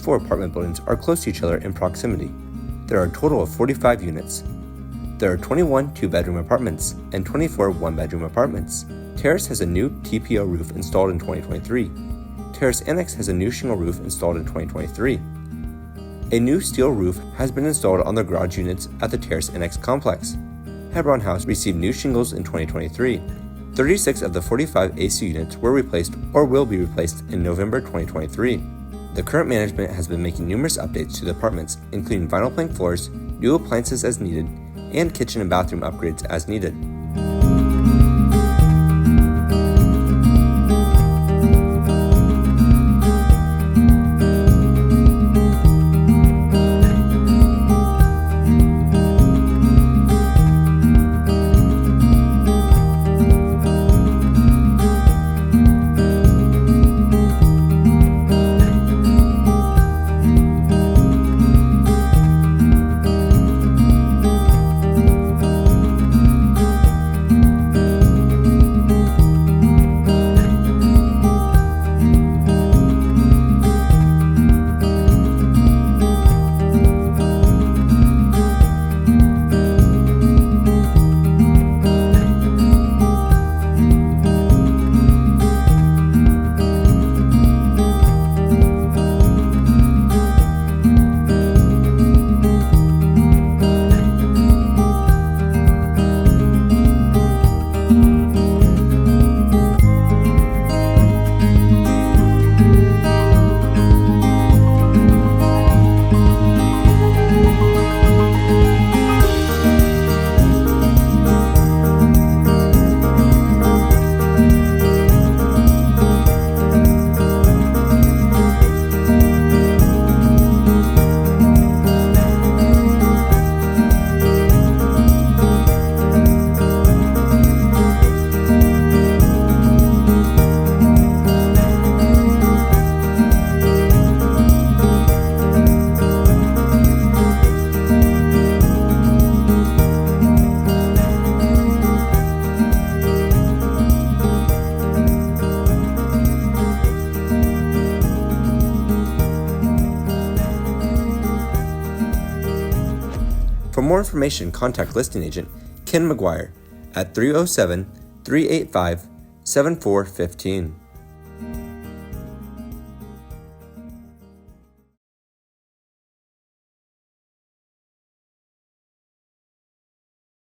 24 apartment buildings are close to each other in proximity. There are a total of 45 units. There are 21 two-bedroom apartments and 24 one-bedroom apartments. Terrace has a new TPO roof installed in 2023. Terrace Annex has a new shingle roof installed in 2023. A new steel roof has been installed on the garage units at the Terrace Annex complex. Hebron House received new shingles in 2023. 36 of the 45 AC units were replaced or will be replaced in November 2023. The current management has been making numerous updates to the apartments, including vinyl plank floors, new appliances as needed, and kitchen and bathroom upgrades as needed. For more information, contact listing agent Ken McGuire at 307-385-7415.